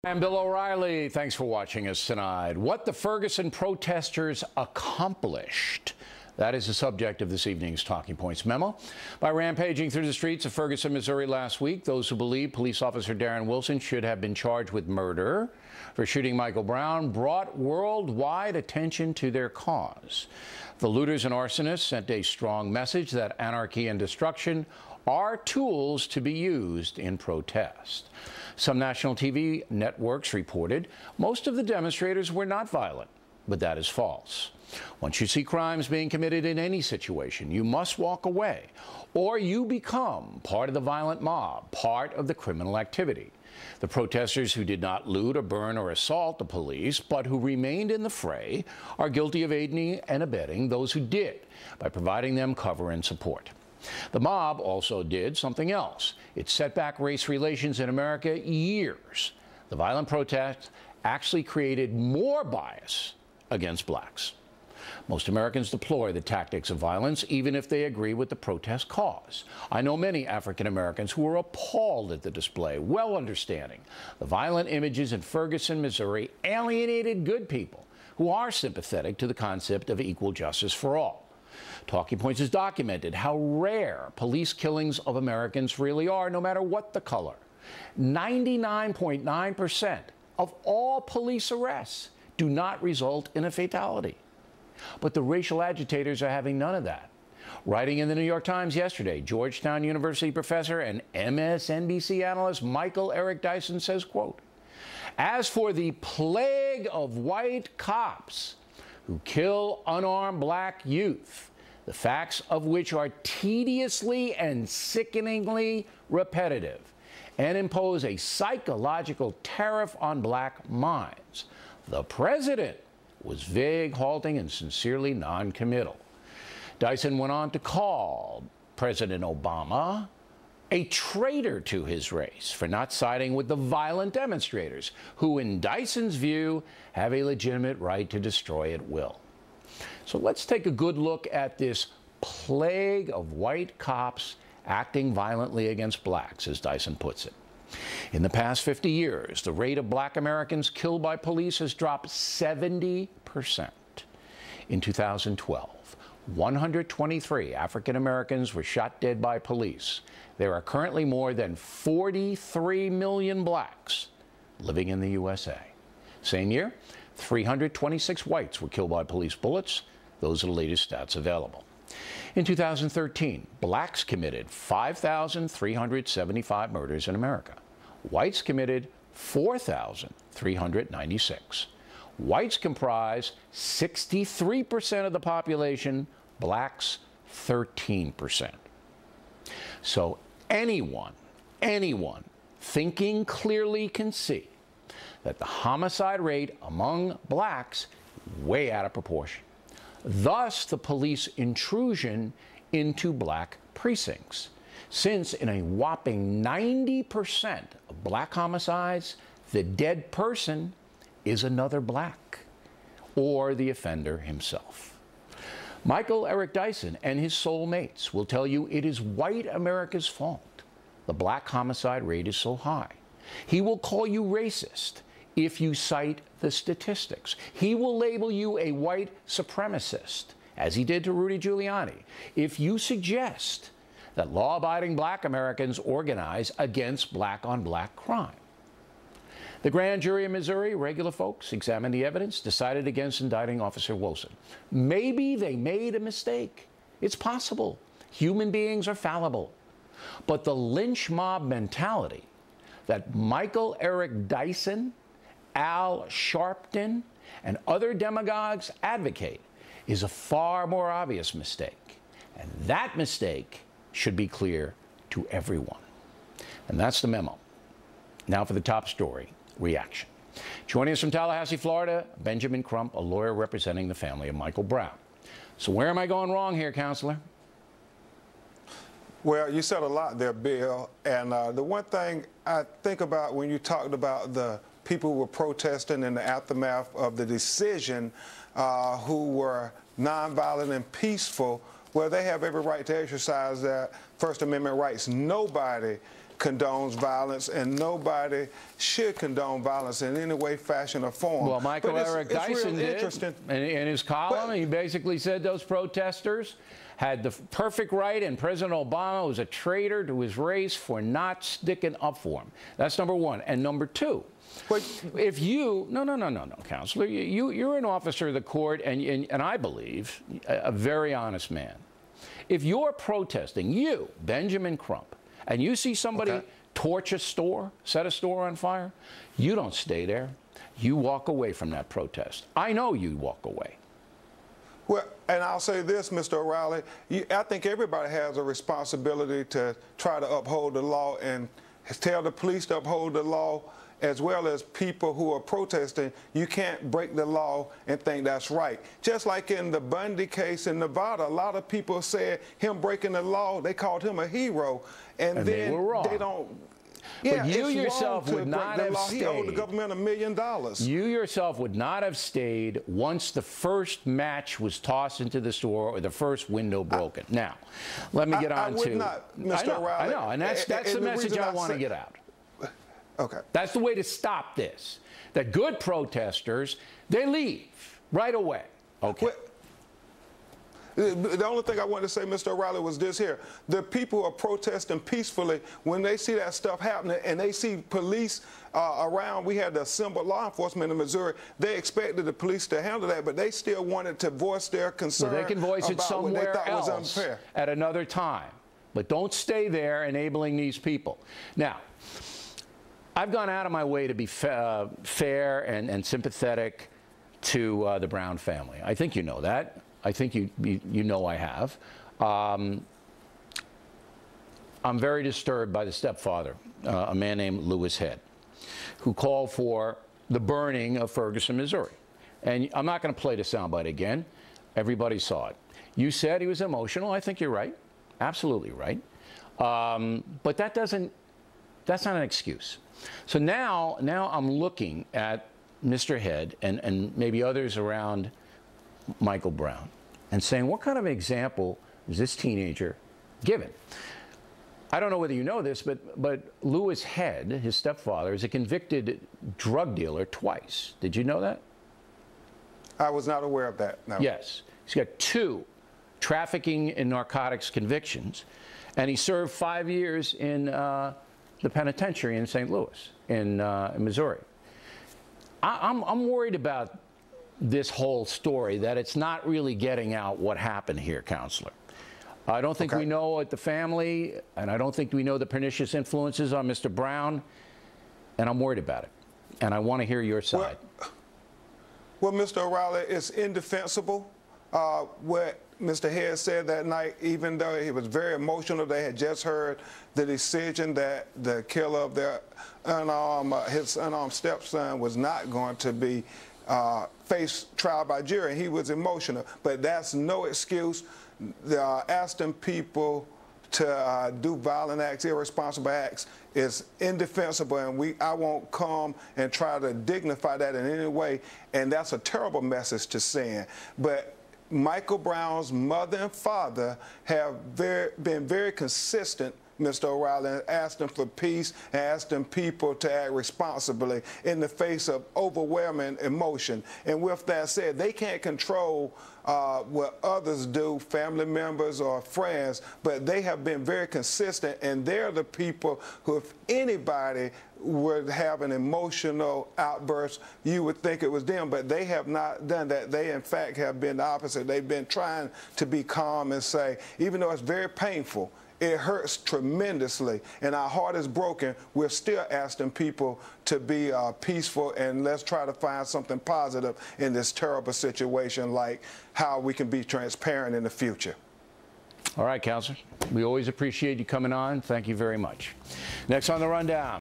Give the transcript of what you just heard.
I'm Bill O'Reilly. Thanks for watching us tonight. What the Ferguson protesters accomplished. That is the subject of this evening's Talking Points memo. By rampaging through the streets of Ferguson, Missouri last week, those who believe police officer Darren Wilson should have been charged with murder for shooting Michael Brown brought worldwide attention to their cause. The looters and arsonists sent a strong message that anarchy and destruction are tools to be used in protest. Some national TV networks reported most of the demonstrators were not violent, but that is false. Once you see crimes being committed in any situation, you must walk away, or you become part of the violent mob, part of the criminal activity. The protesters who did not loot or burn or assault the police, but who remained in the fray, are guilty of aiding and abetting those who did by providing them cover and support. The mob also did something else. It set back race relations in America years. The violent protests actually created more bias against blacks. Most Americans deplore the tactics of violence, even if they agree with the protest cause. I know many African Americans who were appalled at the display, well understanding the violent images in Ferguson, Missouri alienated good people who are sympathetic to the concept of equal justice for all. Talking Points has documented how rare police killings of Americans really are, no matter what the color. 99.9% of all police arrests do not result in a fatality. But the racial agitators are having none of that. Writing in the New York Times yesterday, Georgetown University professor and MSNBC analyst Michael Eric Dyson says, quote, "As for the plague of white cops who kill unarmed black youth, the facts of which are tediously and sickeningly repetitive and impose a psychological tariff on black minds, the president was vague, halting, and sincerely non-committal." Dyson went on to call President Obama a traitor to his race for not siding with the violent demonstrators, who, in Dyson's view, have a legitimate right to destroy at will. So let's take a good look at this plague of white cops acting violently against blacks, as Dyson puts it. In the past 50 years, the rate of black Americans killed by police has dropped 70%. In 2012, 123 African Americans were shot dead by police. There are currently more than 43 million blacks living in the USA. Same year, 326 whites were killed by police bullets. Those are the latest stats available. In 2013, blacks committed 5,375 murders in America. Whites committed 4,396. Whites comprise 63% of the population, blacks 13%. So anyone thinking clearly can see that the homicide rate among blacks is way out of proportion. Thus, the police intrusion into black precincts, since in a whopping 90% of black homicides, the dead person is another black or the offender himself. Michael Eric Dyson and his soulmates will tell you it is white America's fault the black homicide rate is so high. He will call you racist if you cite the statistics. He will label you a white supremacist, as he did to Rudy Giuliani, if you suggest that law-abiding black Americans organize against black-on-black crime. The grand jury in Missouri, regular folks, examined the evidence, decided against indicting Officer Wilson. Maybe they made a mistake. It's possible. Human beings are fallible. But the lynch mob mentality that Michael Eric Dyson, Al Sharpton, and other demagogues advocate is a far more obvious mistake. And that mistake should be clear to everyone. And that's the memo. Now for the top story, reaction. Joining us from Tallahassee, Florida, Benjamin Crump, a lawyer representing the family of Michael Brown. So where am I going wrong here, Counselor? Well, you said a lot there, Bill. And the one thing I think about when you talked about the people who were protesting in the aftermath of the decision, who were nonviolent and peaceful, well, they have every right to exercise their First Amendment rights. Nobody condones violence, and nobody should condone violence in any way, fashion, or form. Well, Michael Eric Dyson did in his column. He basically said those protesters had the perfect right, and President Obama was a traitor to his race for not sticking up for him. That's number one. And number two, if you, no, Counselor, you're an officer of the court, and I believe a very honest man. If you're protesting, you, Benjamin Crump, and you see somebody torch a store, set a store on fire, you don't stay there. You walk away from that protest. I know you walk away. Well, and I'll say this, Mr. O'Reilly, I think everybody has a responsibility to try to uphold the law and tell the police to uphold the law, as well as people who are protesting. You can't break the law and think that's right. Just like in the Bundy case in Nevada, a lot of people said him breaking the law, they called him a hero, and then they were wrong. They don't. But you yourself would not have stayed. He owed the government $1 million. You yourself would not have stayed once the first match was tossed into the store or the first window broken. Now, let me get on to. I would not, Mr. O'Reilly. I know, and that's the message I want to get out. Okay. That's the way to stop this. The good protesters, they leave right away. Okay. Well, the only thing I wanted to say, Mr. O'Reilly, was this here. The people who are protesting peacefully, when they see that stuff happening and they see police around, we had to assemble law enforcement in Missouri, they expected the police to handle that, but they still wanted to voice their concern. Well, they can voice it somewhere else at another time. But don't stay there enabling these people. Now, I've gone out of my way to be fair and sympathetic to the Brown family. I think you know that. I think you know I have. I'm very disturbed by the stepfather, a man named Lewis Head, who called for the burning of Ferguson, Missouri. And I'm not going to play the soundbite again. Everybody saw it. You said he was emotional. I think you're right. Absolutely right. But that's not an excuse. So now I'm looking at Mr. Head and maybe others around Michael Brown and saying, what kind of an example is this teenager given? I don't know whether you know this, but Lewis Head, his stepfather, is a convicted drug dealer twice. Did you know that? I was not aware of that, no. Yes. He's got 2 trafficking in narcotics convictions, and he served 5 years in the penitentiary in St. Louis, in Missouri. I'm worried about this whole story, that it's not really getting out what happened here, Counselor. I don't think we know at the family, and I don't think we know the pernicious influences on Mr. Brown, and I'm worried about it. And I want to hear your side. Well, Mr. O'Reilly, it's indefensible what Mr. Head said that night, even though he was very emotional. They had just heard the decision that the killer of their his unarmed stepson was not going to be face trial by jury. He was emotional, but that's no excuse. Asking people to do violent acts, irresponsible acts, is indefensible, and I won't come and try to dignify that in any way, and that's a terrible message to send. But Michael Brown's mother and father have been very consistent, Mr. O'Reilly, and asking for peace and asking people to act responsibly in the face of overwhelming emotion. And with that said, they can't control what others do, family members or friends, but they have been very consistent, and they're the people who, if anybody would have an emotional outburst, you would think it was them, but they have not done that. They, in fact, have been the opposite. They've been trying to be calm and say, even though it's very painful, it hurts tremendously, and our heart is broken, we're still asking people to be peaceful, and let's try to find something positive in this terrible situation, like how we can be transparent in the future. All right, Counselor. We always appreciate you coming on. Thank you very much. Next on the Rundown.